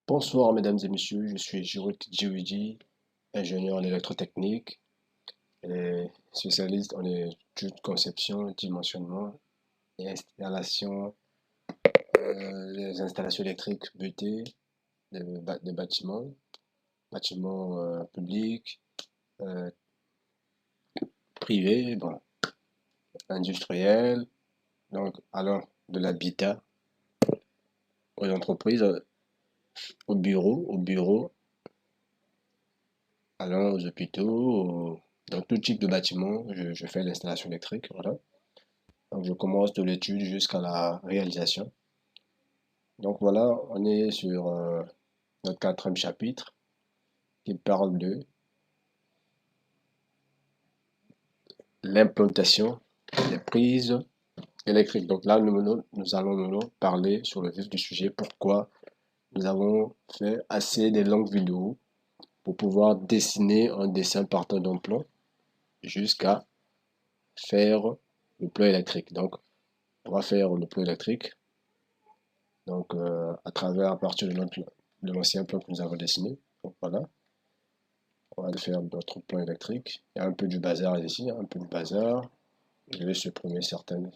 Bonsoir mesdames et messieurs, je suis Jurek Djiwiji, ingénieur en électrotechnique et spécialiste en études, conception, dimensionnement et installation, les installations électriques BT des bâtiments publics, euh, privés, bon, industriels, donc allant de l'habitat aux entreprises, au bureau, allant aux hôpitaux, dans tout type de bâtiment, je fais l'installation électrique, voilà. Donc, je commence de l'étude jusqu'à la réalisation. Donc voilà, on est sur notre quatrième chapitre qui parle de l'implantation des prises électriques. Donc là, nous allons nous parler sur le vif du sujet, pourquoi nous avons fait assez de longues vidéos pour pouvoir dessiner un dessin partant d'un plan jusqu'à faire le plan électrique. Donc, on va faire le plan électrique donc à partir de l'ancien plan que nous avons dessiné. Donc voilà, on va faire notre plan électrique. Il y a un peu du bazar ici, un peu de bazar. Je vais supprimer certaines.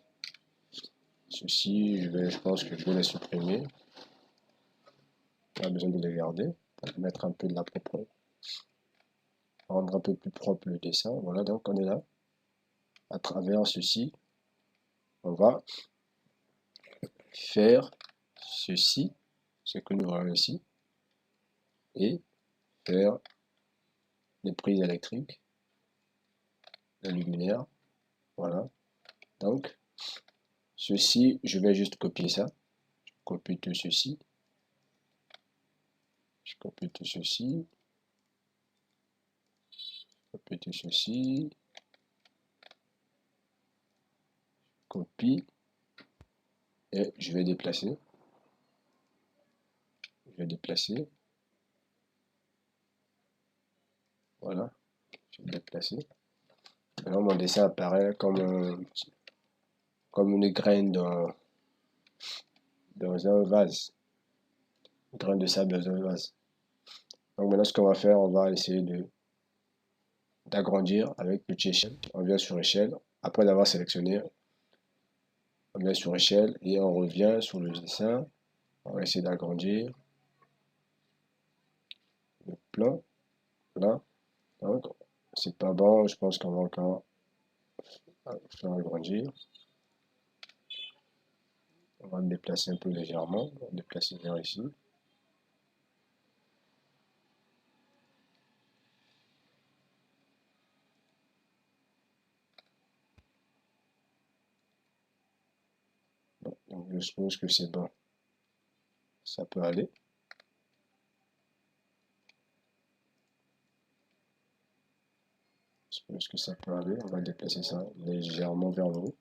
Ceci, je pense que je vais les supprimer. Pas besoin de les garder. On va mettre un peu de la propre, rendre un peu plus propre le dessin. Voilà, donc on est là. À travers ceci, on va faire ceci, ce que nous voyons ici, et faire les prises électriques, la luminaire. Voilà. Donc, ceci, je vais juste copier ça. Je copie tout ceci. Je copie tout ceci. Copie tout ceci. Copie. Et je vais déplacer. Je vais déplacer. Voilà. Je vais déplacer. Maintenant, mon dessin apparaît comme une graine dans un vase. Une graine de sable dans un vase. Donc maintenant, ce qu'on va faire, on va essayer d'agrandir avec petite échelle. On vient sur échelle. Après avoir sélectionné, on vient sur échelle et on revient sur le dessin. On va essayer d'agrandir le plan. Là. Donc, c'est pas bon. Je pense qu'on va encore faire agrandir. On va le déplacer un peu légèrement. On va le déplacer vers ici. Bon, donc je suppose que c'est bon. Ça peut aller. Je suppose que ça peut aller. On va déplacer ça légèrement vers le haut.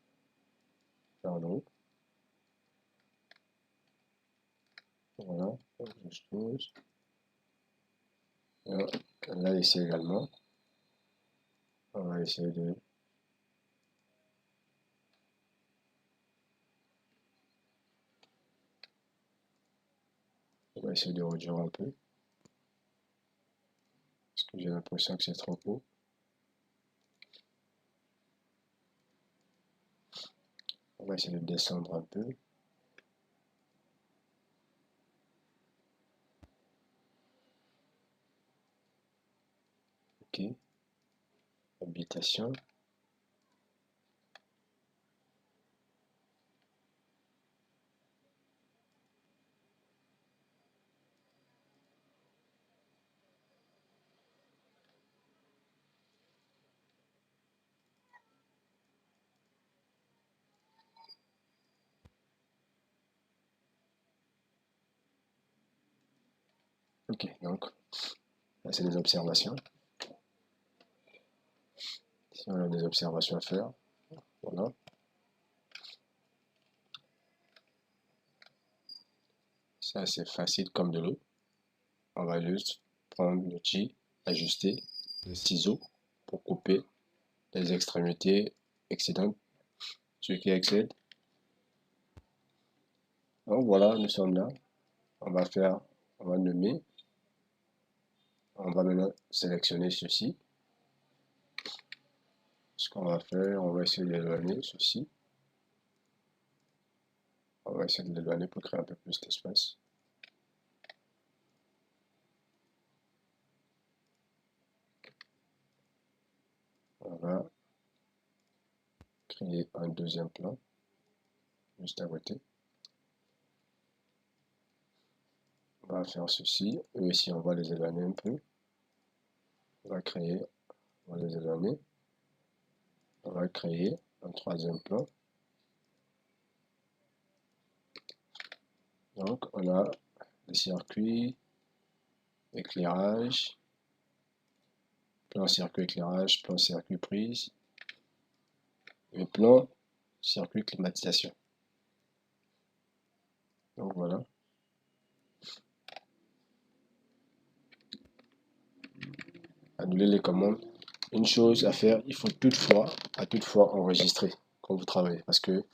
Vers le haut. Voilà. Je suppose. Et là, ici également. On va essayer de réduire un peu. Parce que j'ai l'impression que c'est trop haut. On va essayer de descendre un peu. Ok. Habitation. Ok, donc là c'est des observations. Si on a des observations à faire, voilà. C'est assez facile comme de l'eau. On va juste prendre l'outil, ajuster le ciseau pour couper les extrémités excédentes, ce qui excède. Donc voilà, nous sommes là. On va faire On va nommer. On va maintenant sélectionner ceci. Ce qu'on va faire, on va essayer d'éloigner ceci. On va essayer de l'éloigner pour créer un peu plus d'espace. On va créer un deuxième plan, juste à côté. On va faire ceci. Eux ici, on va les éloigner un peu. On va créer, on va les éloigner. On va créer un troisième plan. Donc, on a les circuits, éclairage, plan circuit éclairage, plan circuit prise, et plan circuit climatisation. Donc voilà. Annuler les commandes. Une chose à faire, il faut à toute fois enregistrer quand vous travaillez. Parce que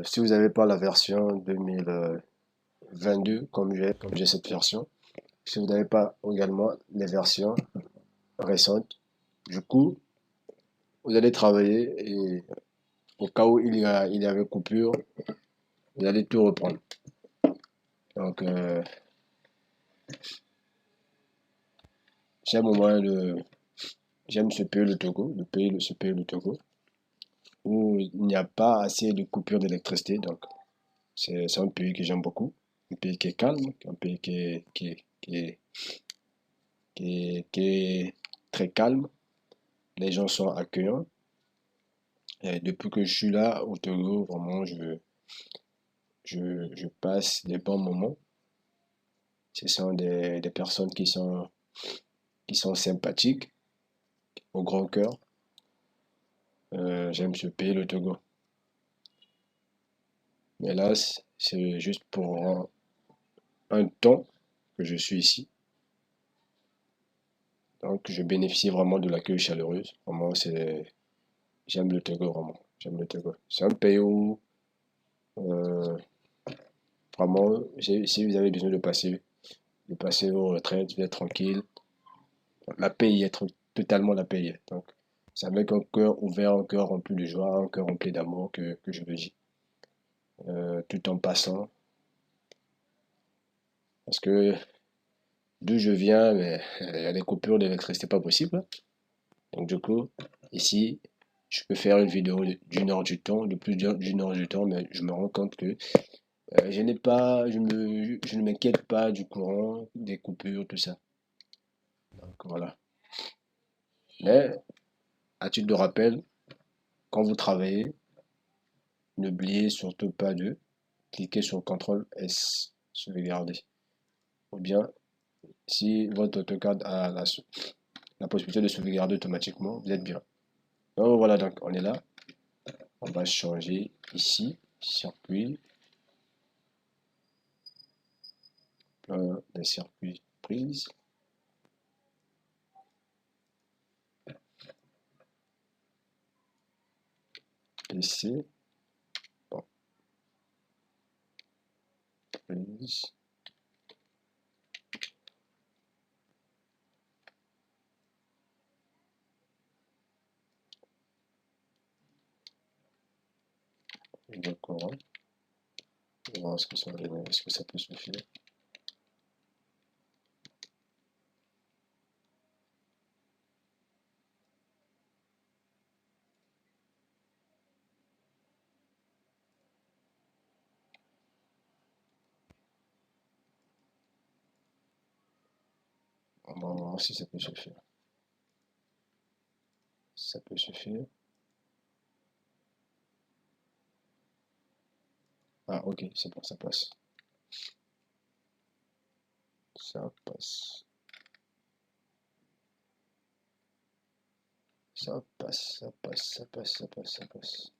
si vous n'avez pas la version 2022 comme j'ai cette version, si vous n'avez pas également les versions récentes, du coup, vous allez travailler et au cas où il y avait coupure, vous allez tout reprendre. Donc, j'aime au moins j'aime ce pays, le Togo, ce pays, le Togo, où il n'y a pas assez de coupures d'électricité. Donc, c'est un pays que j'aime beaucoup. Un pays qui est calme, un pays qui est très calme. Les gens sont accueillants. Et depuis que je suis là au Togo, vraiment, je passe des bons moments. Ce sont des personnes qui sont sympathiques, au grand cœur. J'aime ce pays, le Togo. Mais là, c'est juste pour un temps que je suis ici. Donc, je bénéficie vraiment de l'accueil chaleureux. Vraiment, j'aime le Togo, vraiment. J'aime le Togo. C'est un pays où, euh, vraiment, si vous avez besoin de passer vos retraites, vous êtes tranquille. La paix y est, totalement la paix y est. Donc, c'est avec un cœur ouvert, un cœur rempli de joie, un cœur rempli d'amour que je le dis. Tout en passant. Parce que d'où je viens, mais, il y a des coupures d'électricité pas possible. Donc, du coup, ici, je peux faire une vidéo d'une heure du temps, de plus d'une heure du temps, mais je me rends compte que je ne m'inquiète pas du courant, des coupures, tout ça. Donc, voilà. Mais, à titre de rappel, quand vous travaillez, n'oubliez surtout pas de cliquer sur CTRL S, sauvegarder. Ou bien, si votre AutoCAD a la possibilité de sauvegarder automatiquement, vous êtes bien. Donc voilà, donc on est là. On va changer ici, circuit, plein des circuits prise. PC, bon, prise. Le courant. On va voir ce que ça va donner. Est-ce que ça peut suffire? On va voir si ça peut suffire. Ça peut suffire. Ah, ok, c'est bon, ça passe. Ça passe. Ça passe, ça passe, ça passe, ça passe, ça passe.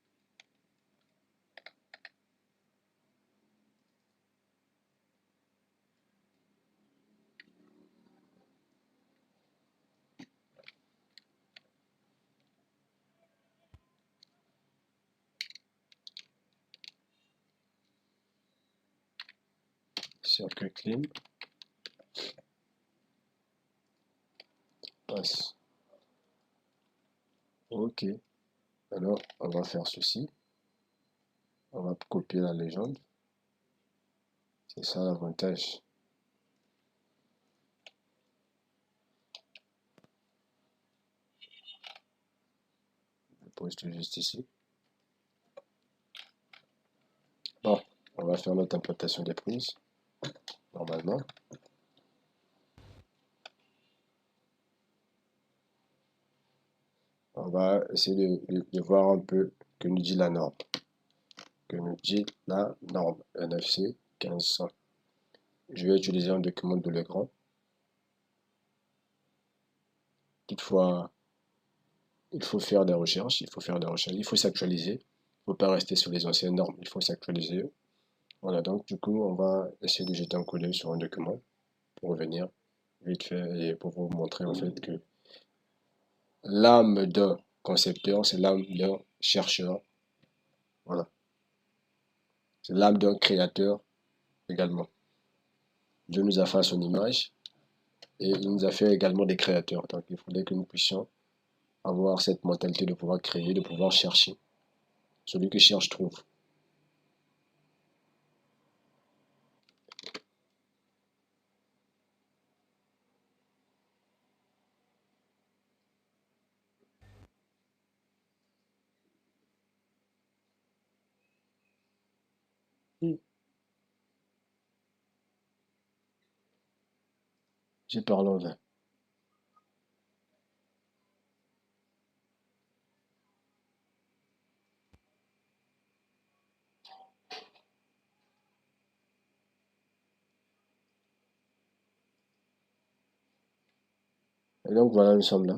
circuit clean, passe. Ok, alors on va faire ceci, on va copier la légende, c'est ça l'avantage. Je pose tout juste ici. Bon, on va faire notre implantation des prises, normalement. On va essayer de voir un peu que nous dit la norme. Que nous dit la norme NFC 1500. Je vais utiliser un document de Legrand. Toutefois, il faut faire des recherches, il faut s'actualiser. Il ne faut pas rester sur les anciennes normes, il faut s'actualiser. Voilà, donc du coup, on va essayer de jeter un coup d'œil sur un document pour revenir vite fait et pour vous montrer en fait que l'âme d'un concepteur, c'est l'âme d'un chercheur. Voilà, c'est l'âme d'un créateur également. Dieu nous a fait à son image et il nous a fait également des créateurs. Donc il faudrait que nous puissions avoir cette mentalité de pouvoir créer, de pouvoir chercher. Celui qui cherche trouve. J'ai parlé en vain. Et donc voilà, nous sommes là.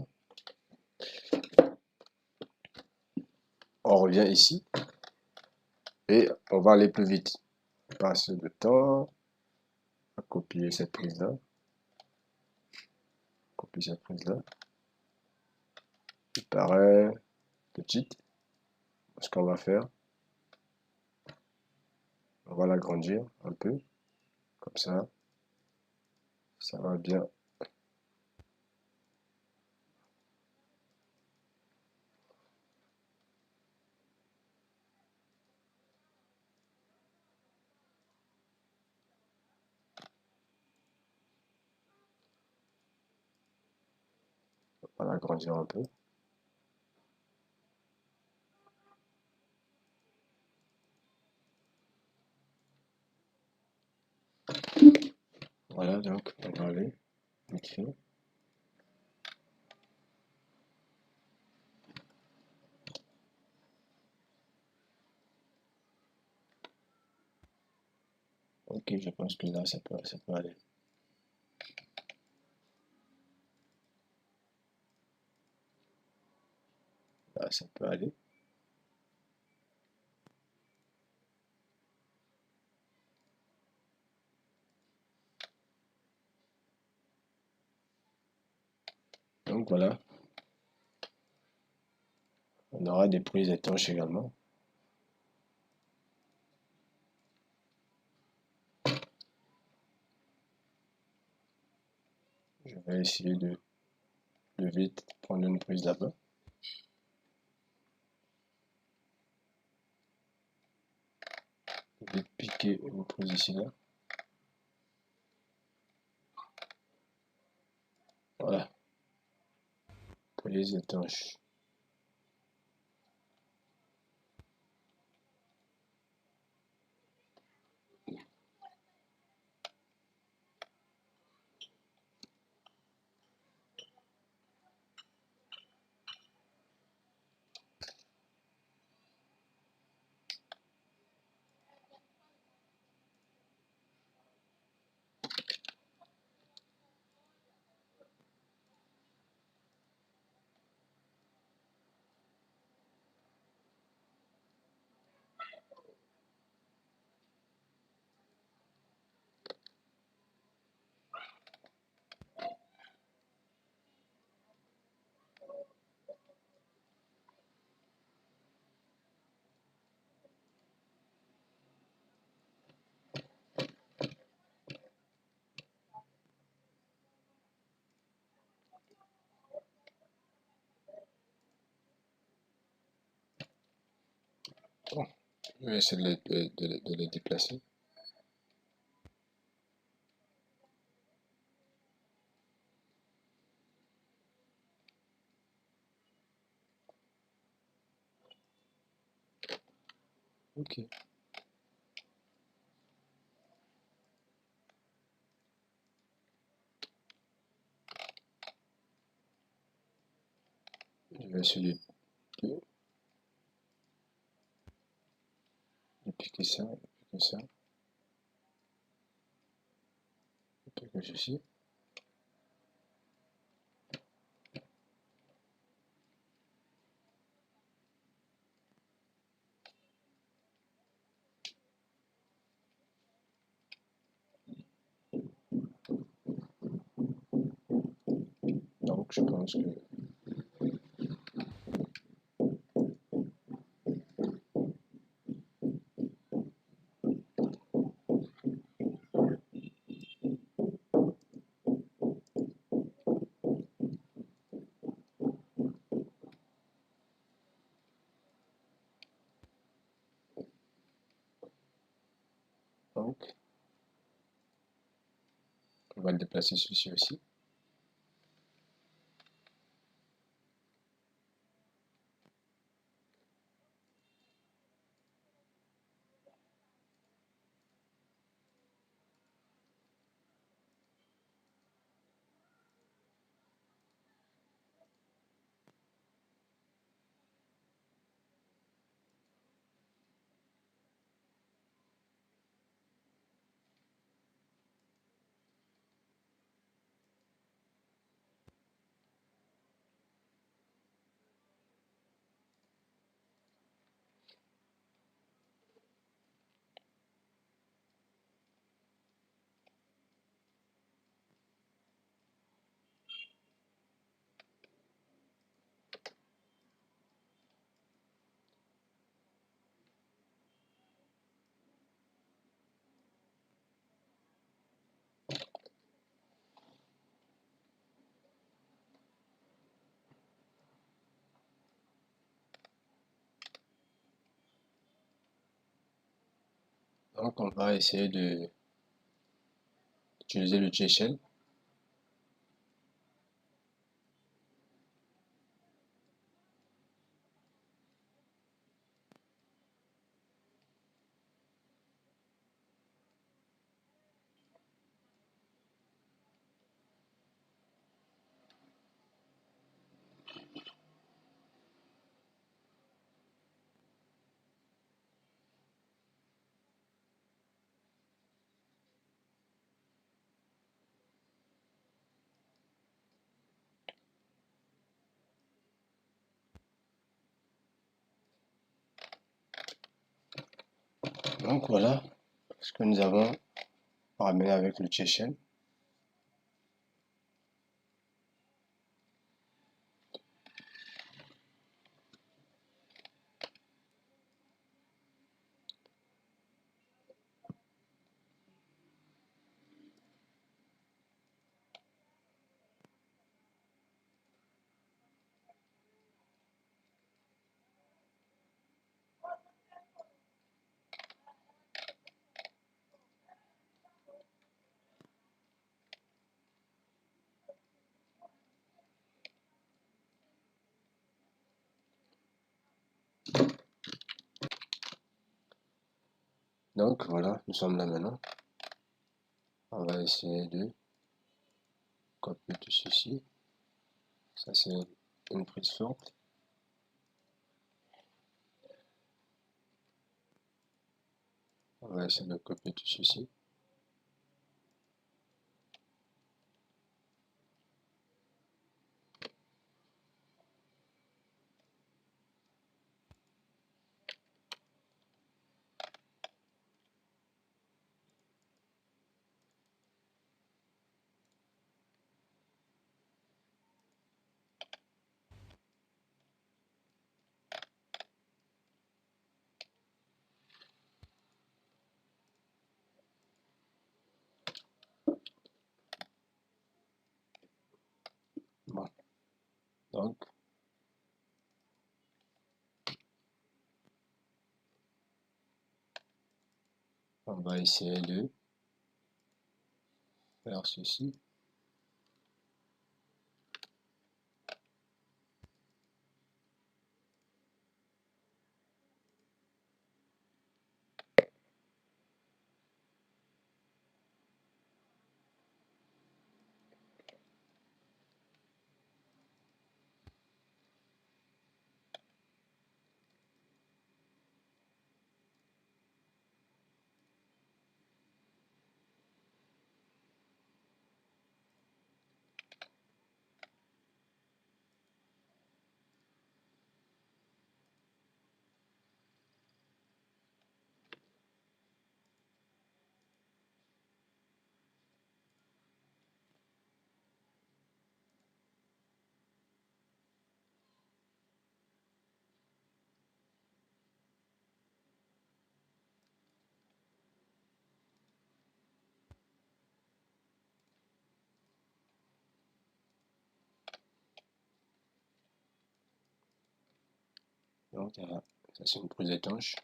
On revient ici et on va aller plus vite. Passe de temps à copier cette prise-là. Copier cette prise-là. Il paraît petite. Ce qu'on va faire, on va l'agrandir un peu. Comme ça va bien. On va l'agrandir un peu. Voilà, donc on va aller vite fait. Ok, je pense que là, ça peut aller. Là, ça peut aller. Donc voilà, on aura des prises étanches également. Je vais essayer de vite prendre une prise là-bas. Vite piquer une prise ici là. Voilà, prise étanche. Bon, je vais essayer de les déplacer. Ok. Je vais essayer de piquer ça, de piquer ça, de piquer ceci. Donc, je pense que... Donc, on va déplacer ceci aussi. Donc, on va essayer de utiliser le JShell. Donc, voilà ce que nous avons ramené avec le JShell. Donc, voilà, nous sommes là maintenant. On va essayer de copier tout ceci. Ça, c'est une prise forte. On va essayer de copier tout ceci. On va essayer de faire ceci. Donc, ça c'est une prise étanche.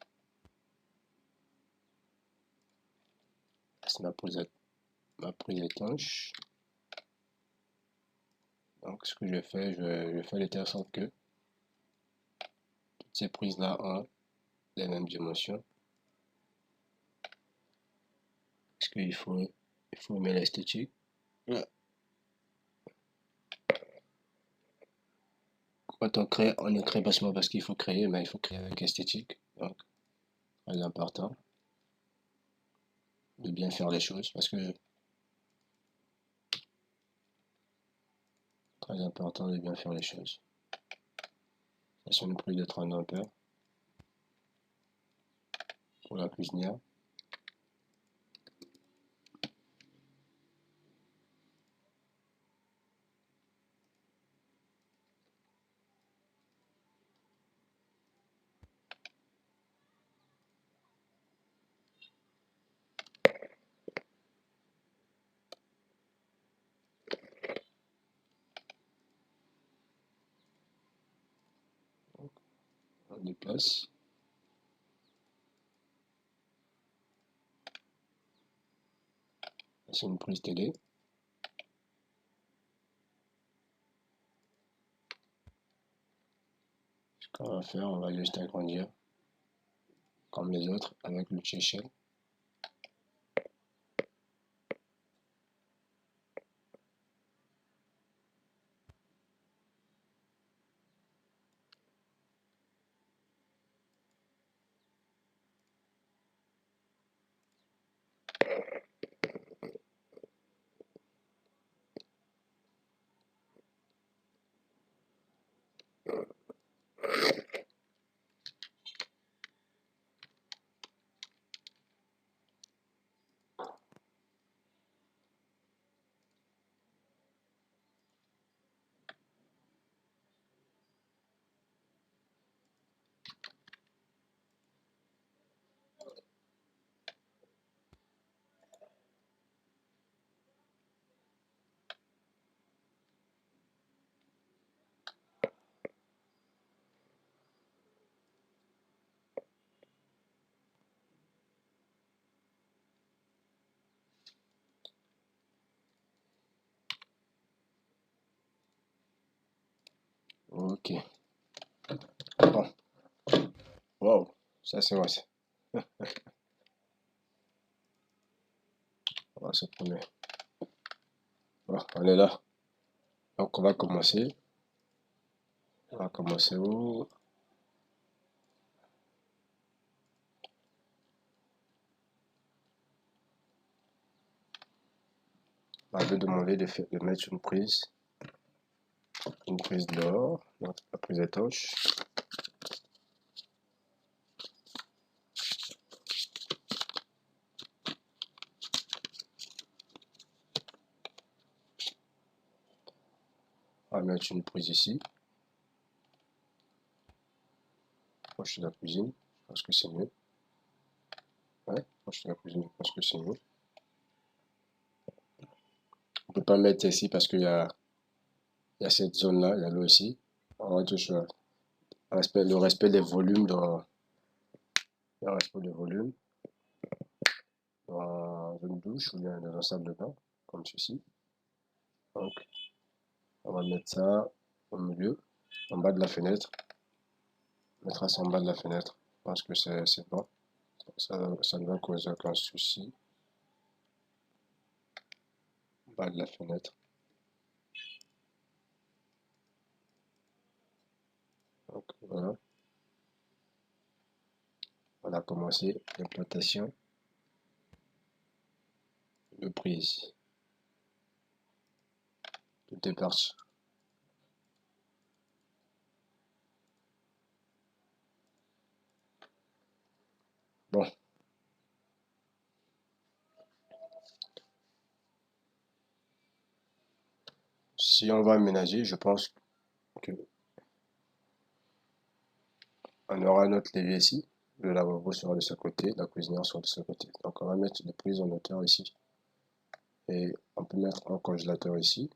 C'est ma prise étanche. Donc, ce que je fais, je fais de telle sorte que toutes ces prises-là ont les mêmes dimensions. Parce qu'il faut aimer l'esthétique. Quand on crée, on ne crée pas seulement parce qu'il faut créer, mais il faut créer avec esthétique. Donc, très important de bien faire les choses parce que très important de bien faire les choses. Ça c'est une prise de 32 ampères pour la cuisinière. On déplace. C'est une prise télé. Ce qu'on va faire, on va juste agrandir comme les autres avec l'outil échelle. Ok. Bon. Wow. Ça c'est vrai. On va se prendre. Bon, on est là. Donc on va commencer. On va commencer où? On va demander de mettre une prise dehors, donc la prise étanche. On va mettre une prise ici, proche de la cuisine, je pense que c'est mieux. Ouais, proche de la cuisine, je pense que c'est mieux. On peut pas mettre ici parce il y a cette zone-là, il y a l'eau ici. On va toucher le respect des volumes dans le respect des volumes. dans une douche ou bien dans une salle de bain, comme ceci. Donc, on va mettre ça au milieu, en bas de la fenêtre. On mettra ça en bas de la fenêtre parce que c'est bon. Ça ne va causer aucun souci. En bas de la fenêtre. Donc, voilà. On a commencé l'implantation de prise. Tout est parti. Bon, si on va aménager, je pense que on aura notre levier ici. Le lavabo sera de ce côté, la cuisinière sera de ce côté. Donc on va mettre des prises en hauteur ici. Et on peut mettre un congélateur ici.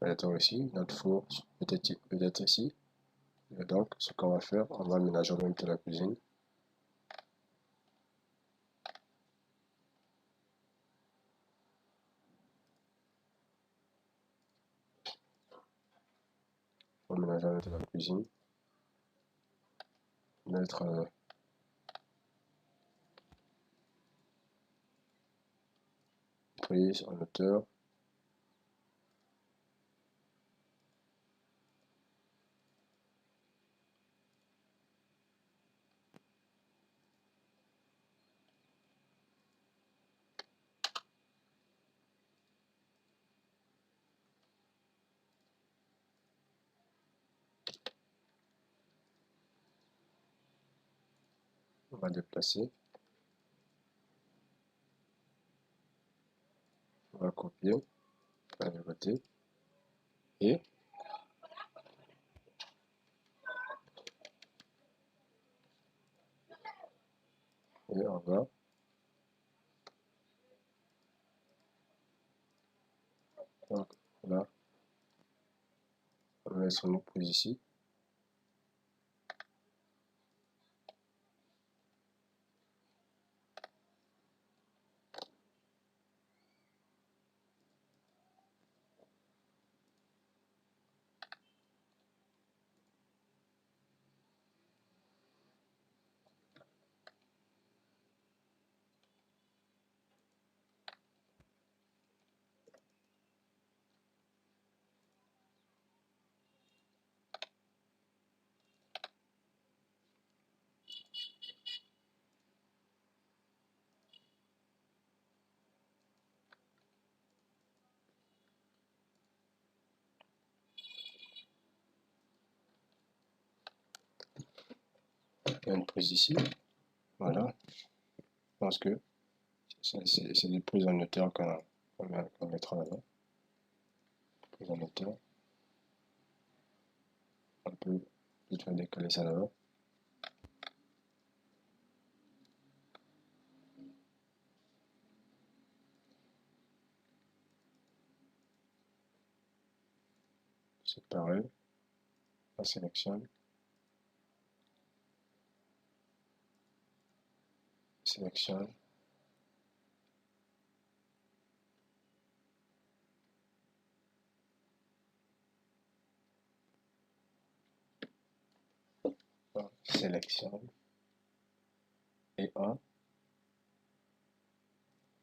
Notre four peut-être ici. Et donc ce qu'on va faire, on va aménager en même temps la cuisine. On va aménager en même temps la cuisine. Mettre prise en hauteur. On va déplacer. On va copier. On va côté. Et on va donc là, on va mettre une prise ici. Il y a une prise ici. Voilà. Je pense que c'est des prises en hauteur qu'on mettra là-bas. Prise en hauteur. On peut vite faire décaler ça là-bas. C'est pareil. On sélectionne. Sélectionne. On sélectionne. Et on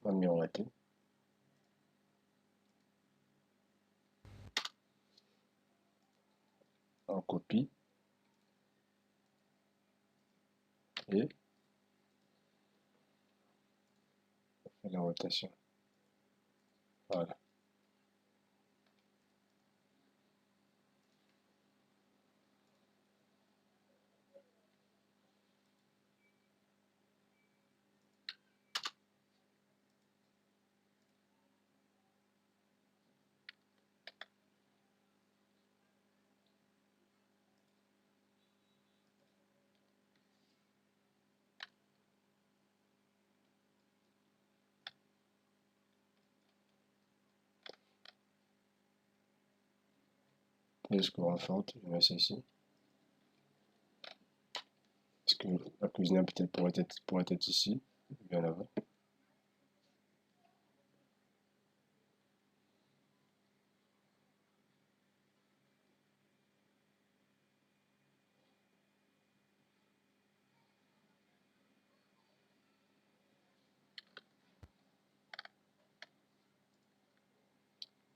va miroiter. On copie. Et on fait la rotation. Voilà. Prise courant forte, je mets ça ici. Parce que la cuisinière peut-être pourrait être ici, bien là-bas.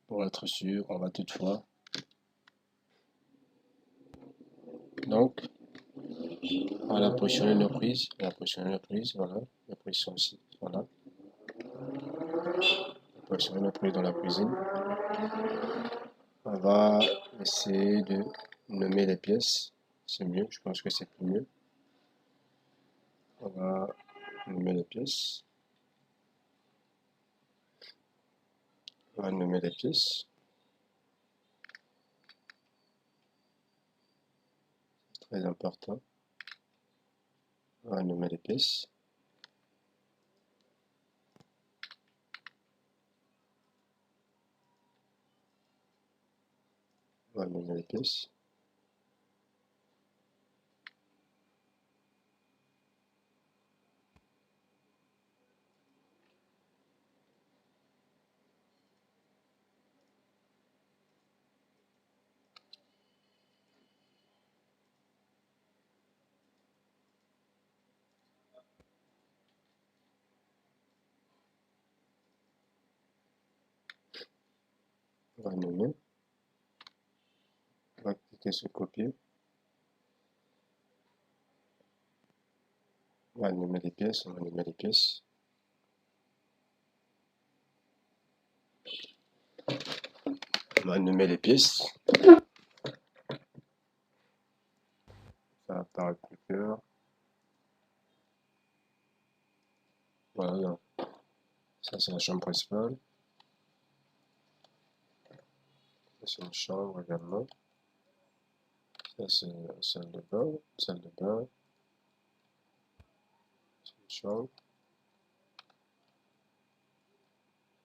pour être sûr, on va toutefois. Donc, on a positionné nos prises, voilà, les prises sont ici, voilà. On a positionné nos prises dans la cuisine. On va essayer de nommer les pièces, c'est mieux, je pense que c'est plus mieux. On va nommer les pièces. On va nommer les pièces. C'est très important. On va nommer les pièces. On va nommer les pièces. On va nommer. On va cliquer sur copier. On va nommer les pièces. On va nommer les pièces. On va nommer les pièces. Ça va paraître plus clair. Voilà. Ça, c'est la chambre principale. C'est une chambre également. Ça, c'est la salle de bain. Salle de bain. C'est une chambre.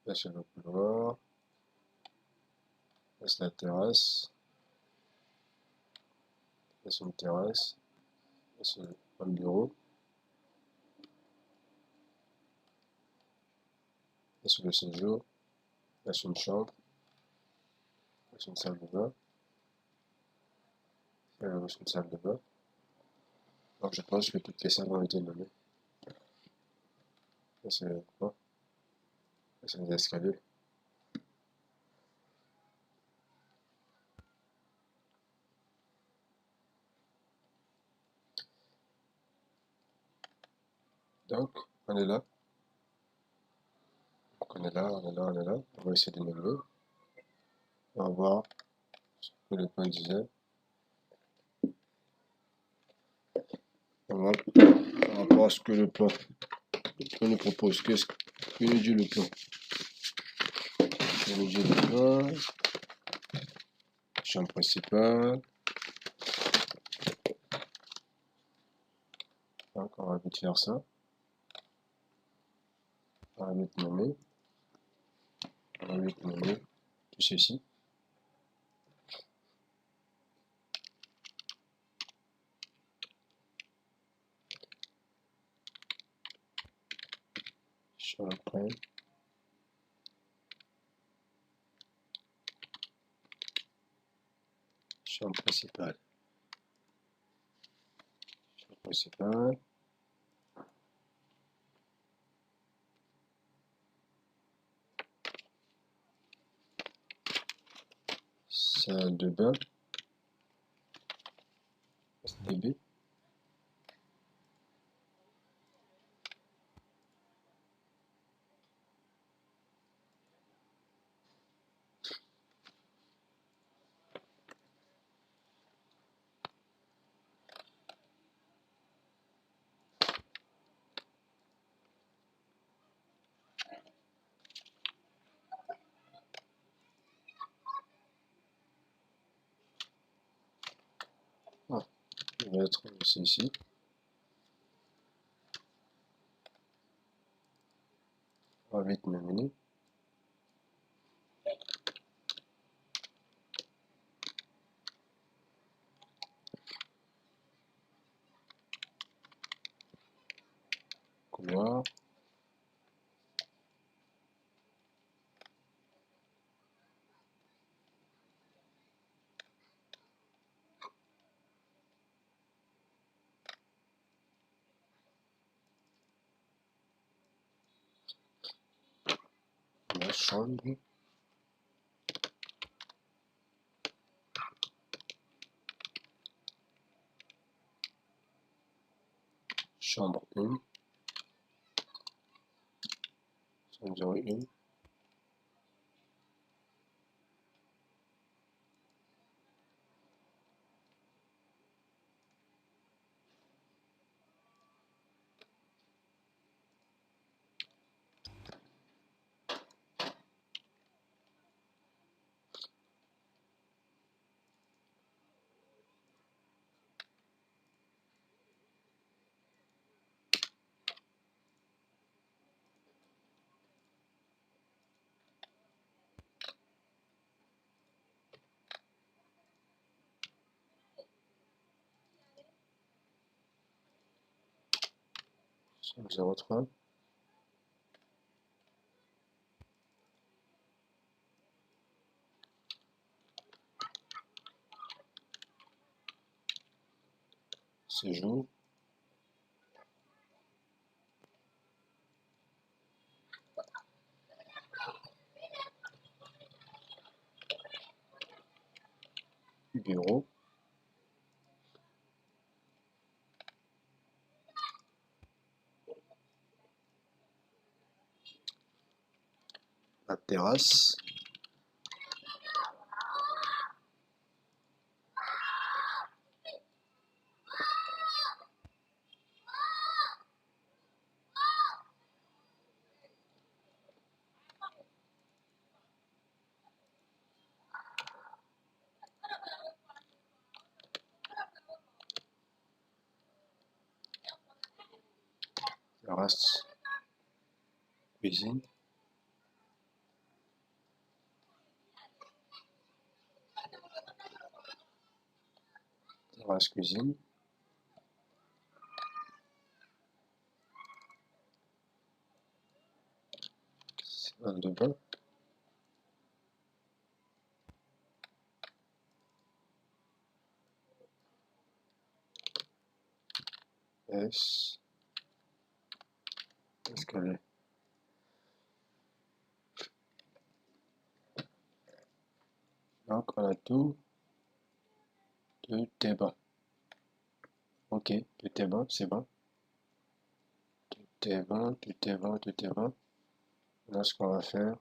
Là, c'est le couloir. Là, c'est la terrasse. Là, c'est une terrasse. Là, c'est un bureau. Là, c'est le séjour. Là, c'est une chambre. Là, c'est une salle de bain. Là, c'est une salle de bain. Donc, je pense que toutes les salles ont été nommées. Là, c'est quoi? Là, c'est les escaliers. Donc, on est là. Donc, on est là, on est là, on est là. On va essayer de nommer. On va voir ce que le plan disait. On va, par rapport à ce que le plan nous propose, qu'est-ce que nous dit le plan? nous dit le plan. Chambre principale. Donc, on va vite faire ça. On va vite nommer. On va vite nommer tout ceci. Chambre chambre principale. Chambre principale. Salle de bain. STB. Ah, on va être ici. On va vite nommer. Couloir. La chambre. chambre 1, chambre 01, chambre 03, séjour, bureau, la terrasse, terrasse, cuisine, terrasse, cuisine, salle de bain, S, escalier. Donc on a tout, tout est bon. Ok, tout est bon, c'est bon. Tout est bon, tout est bon, tout est bon. Là, ce qu'on va faire,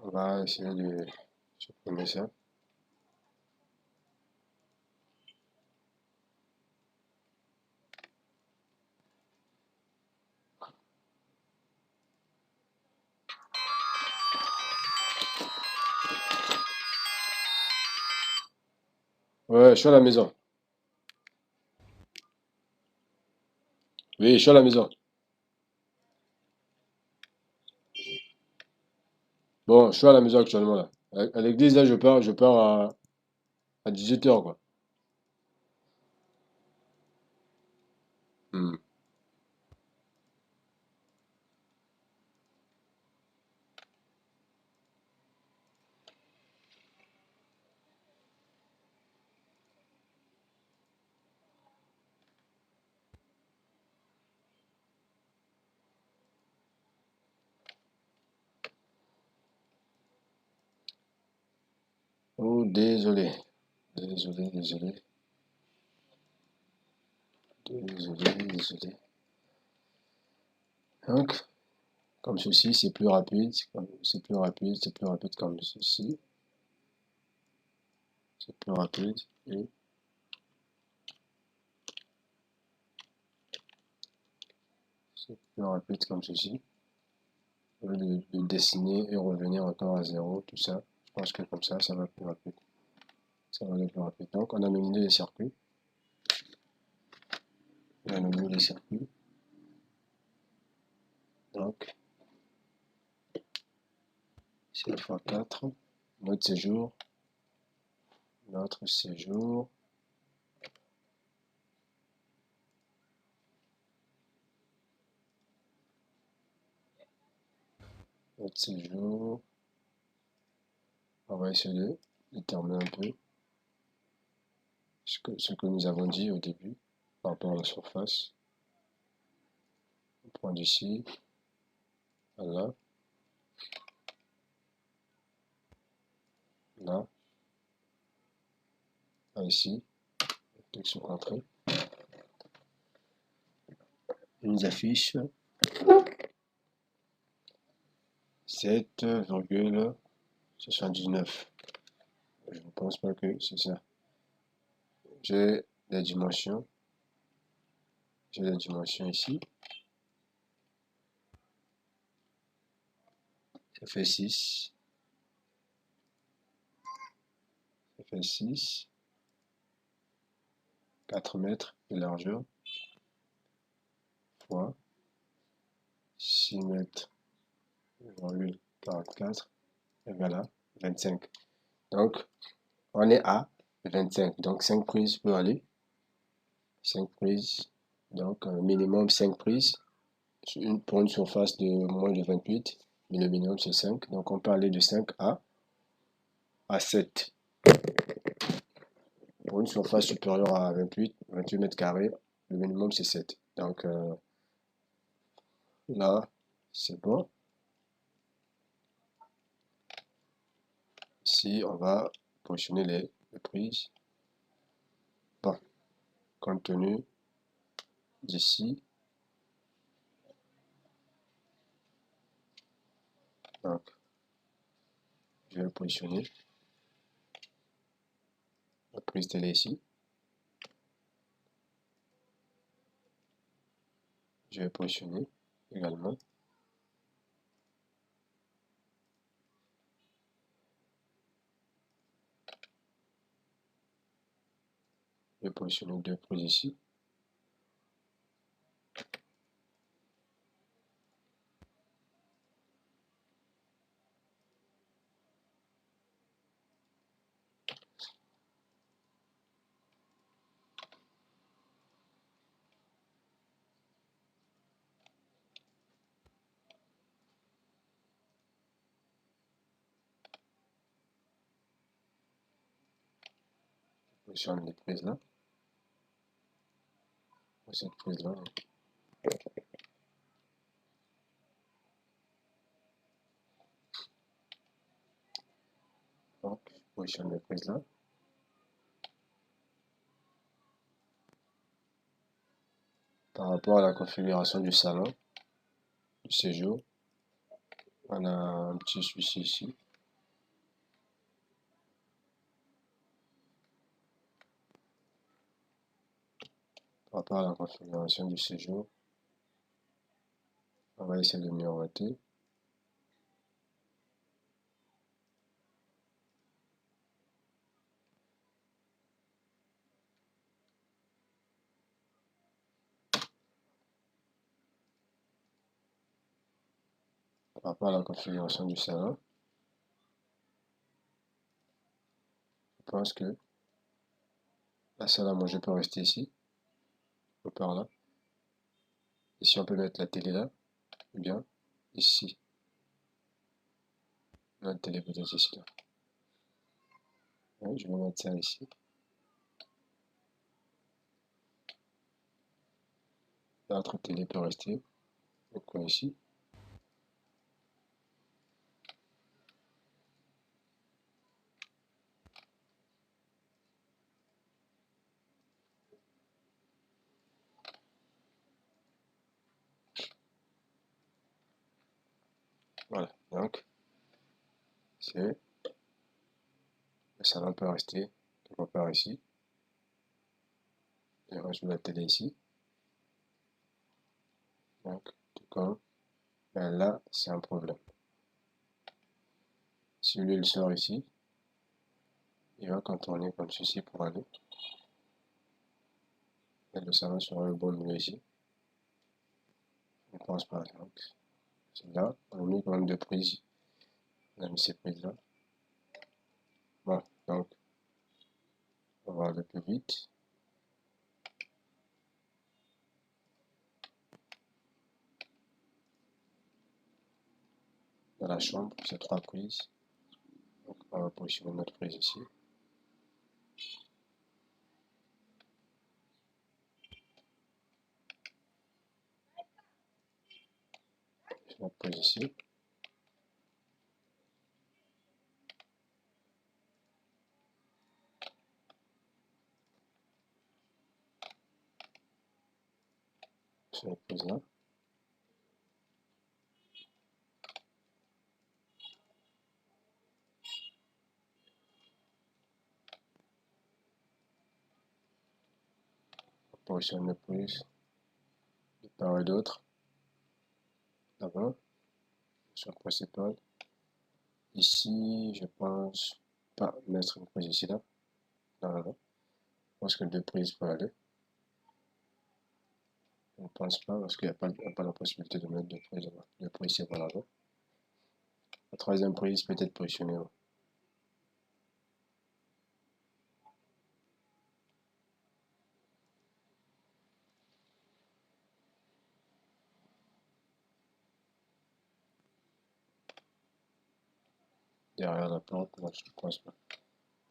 on va essayer de supprimer ça. Ouais, je suis à la maison. Oui, je suis à la maison. Bon, je suis à la maison actuellement là. À l'église, là, je pars à 18h quoi. Hmm. Oh, désolé. Désolé, désolé. Désolé, désolé. Donc, comme ceci, c'est plus rapide. C'est plus rapide, c'est plus rapide comme ceci. C'est plus rapide. Et c'est plus rapide comme ceci. Au lieu de dessiner et revenir encore à zéro, tout ça. Je pense que comme ça va plus rapide. Ça va aller plus rapide. Donc, on a nominé les circuits. On a nominé les circuits. Donc, c'est fois 4. Notre séjour. Notre séjour. Notre séjour. On va essayer de déterminer un peu ce que nous avons dit au début par rapport à la surface. prendre ici, voilà, là, là, ici, clique sur Entrée. Il nous affiche 7,79. Je ne pense pas que c'est ça. J'ai les dimensions. J'ai les dimensions ici. Ça fait 6. Ça fait 6. 4 mètres de largeur. Fois 6 mètres, 44. Et voilà, 25. Donc, on est à 25. Donc, 5 prises peut aller. 5 prises. Donc, minimum 5 prises. Pour une surface de moins de 28. Mais le minimum, c'est 5. Donc, on peut aller de 5 à 7. Pour une surface supérieure à 28 mètres carrés, le minimum, c'est 7. Donc, là, c'est bon. Ici, on va positionner les prises. Bon, compte tenu d'ici. Donc, je vais positionner la prise télé ici. Je vais positionner également. Je vais positionner 2 prises ici. Je positionne les prises là. Cette prise là. Donc, je positionne les prises là. Par rapport à la configuration du salon, du séjour, on a un petit souci ici. Par rapport à la configuration du séjour, on va essayer de miroiter. Par rapport à la configuration du salon, je pense que la salle à manger peut rester ici, ou par là. Ici, on peut mettre la télé là, ou bien ici. La télé peut-être ici là. Ouais, je vais mettre ça ici. L'autre télé peut rester au coin ici. Voilà, donc c'est le salon peut rester quelque part ici. Et je mets la télé ici. Donc, tout comme ben là, c'est un problème. Si lui il sort ici, il va contourner comme ceci pour aller. Et le salon sera le bon milieu ici. Je ne pense pas. Donc, c'est là. On a mis quand même deux prises. On a mis ces prises là. Bon, donc, on va aller plus vite. Dans la chambre, c'est trois prises. Donc, on va positionner notre prise ici. Je la pose ici. Je la pose là. On positionne le plus de part et d'autre. Là-bas, sur le principal. Ici, je pense pas mettre une prise ici là. Là, là, là. Je pense que deux prises peuvent aller. Je ne pense pas parce qu'il n'y a pas la possibilité de mettre deux prises là-bas. Deux prises c'est pas là-bas. La troisième prise peut être positionnée là. Derrière la plante, moi je ne pense pas.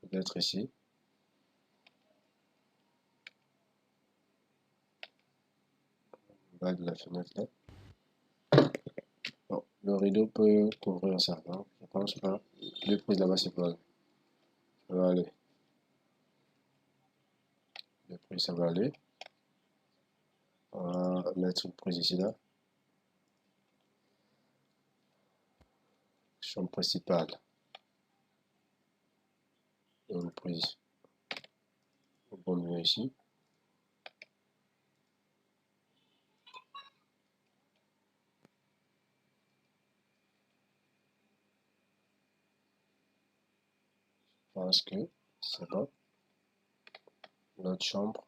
Peut-être ici. Bas de la fenêtre là. Bon, le rideau peut couvrir ça, non? Je pense pas. Deux prises là-bas, c'est pas. Ça va aller. Deux prises, ça va aller. On va mettre une prise ici là. Chambre principale. Et une prise au bon milieu ici. Je pense que c'est bon. L'autre chambre.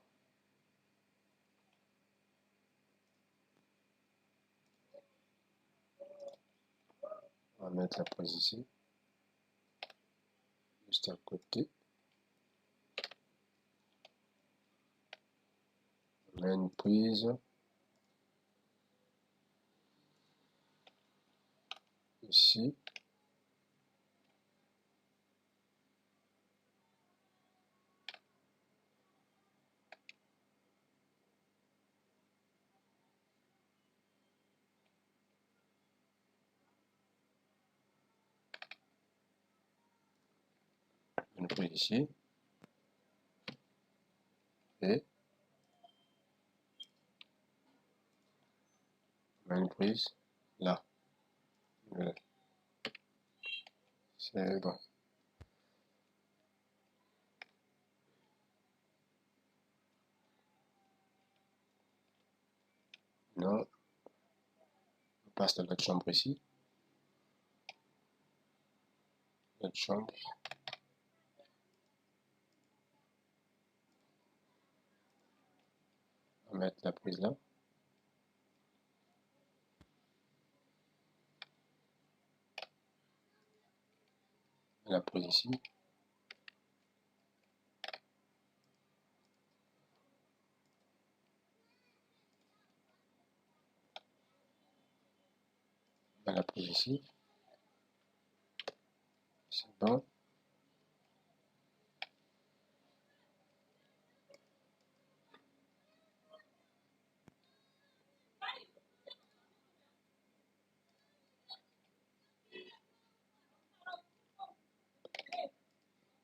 On va mettre la prise ici. Juste à côté. On a une prise ici. Une prise ici. Et on a une prise là. Voilà. C'est bon. Là, on passe dans notre chambre ici. Notre chambre. On va mettre la prise là. La prise ici. La prise ici. C'est bon.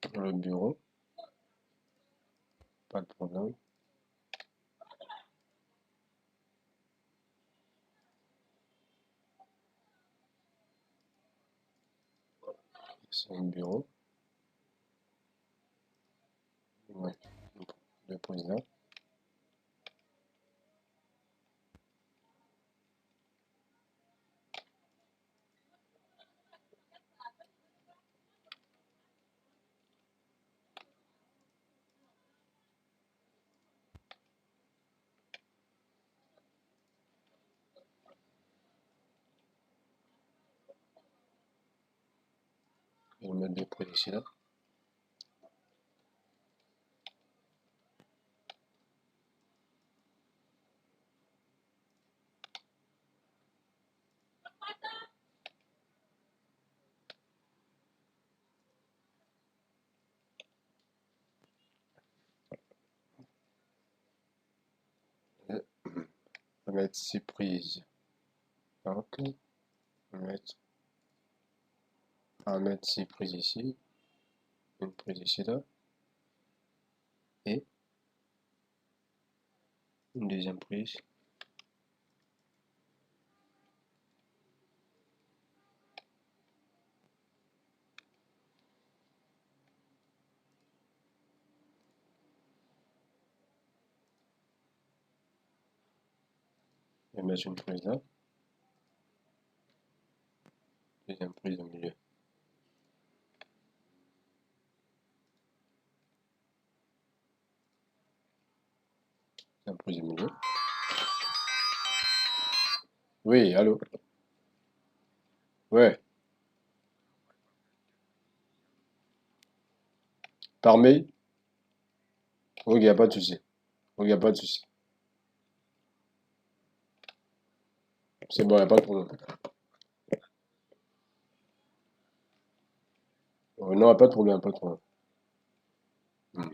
Pour le bureau. Pas de problème. C'est un bureau. Ouais. Deux prises là. Je vais mettre deux prises ici là. Et on va mettre six prises. Ok. On va mettre 6 prises ici, une prise ici là, et une deuxième prise. Je vais mettre une prise là, deuxième prise au milieu. Deuxième prise au milieu. Oui, allô? Ouais, par mail? Ok, y a pas de souci. Ok, y a pas de souci. C'est bon, y a pas de problème. Non, y a pas de problème, pas de problème. Hmm.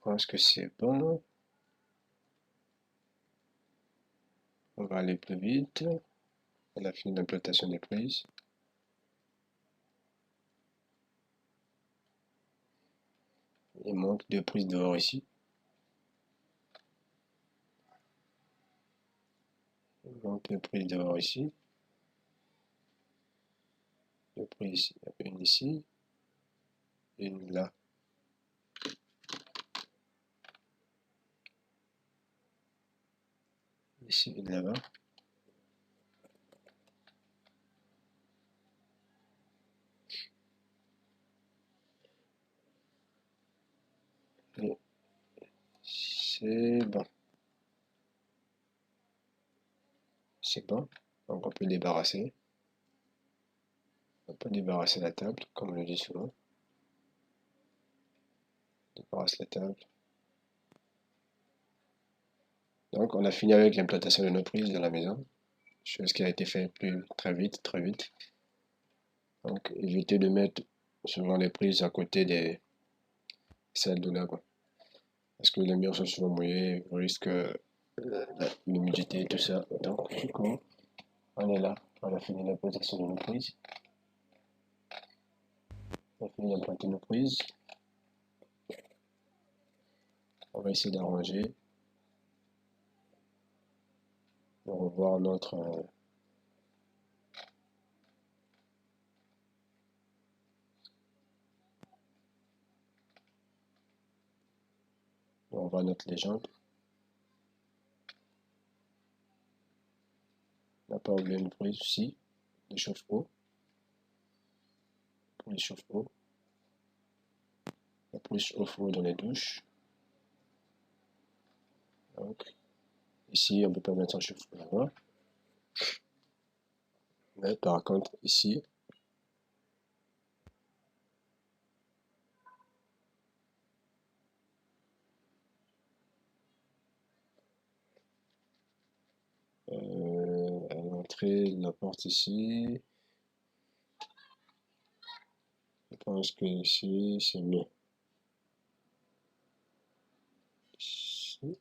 Je pense que c'est bon. On va aller plus vite. On a fini l'implantation des prises. Il manque deux prises dehors ici. Il manque deux prises dehors ici. Deux prises ici. Une ici. Une là. Ici, une là-bas. Et c'est bon. C'est bon. Donc on peut débarrasser. On peut débarrasser la table, comme je le dis souvent. On débarrasse la table. Donc on a fini avec l'implantation de nos prises dans la maison. Chose qui a été faite plus très vite, très vite. Donc évitez de mettre souvent les prises à côté des celles de là, quoi. Parce que les murs sont souvent mouillés, on risque l'humidité et tout ça. Donc du coup, on est là. On a fini l'implantation de nos prises. On a fini d'implanter nos prises. On va essayer d'arranger. On va revoir notre on voit notre légende. On n'a pas oublié une prise ici, de chauffe-eau. Pour les chauffe-eau. La prise chauffe-eau dans les douches. Donc, ici, on ne peut pas mettre un chauffe-eau là-bas. Mais par contre, ici, à l'entrée de la porte ici, je pense que ici, c'est mieux. Ici,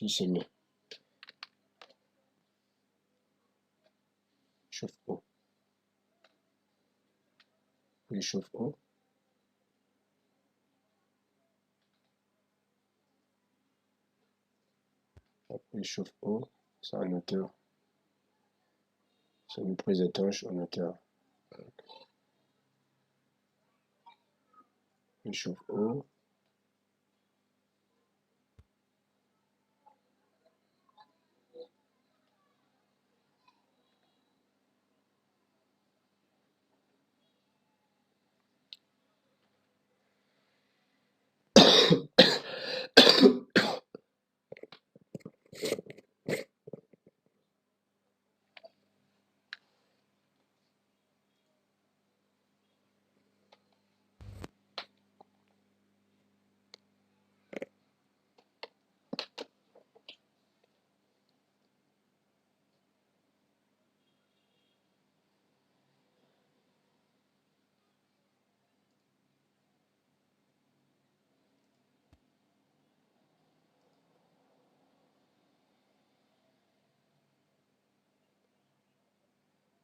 c'est mieux. Chauffe-eau. Puis chauffe-eau. Après chauffe-eau, c'est un hauteur. C'est une prise étanche en hauteur. Puis chauffe-eau.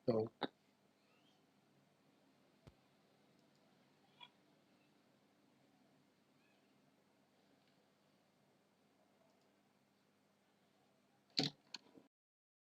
Donc,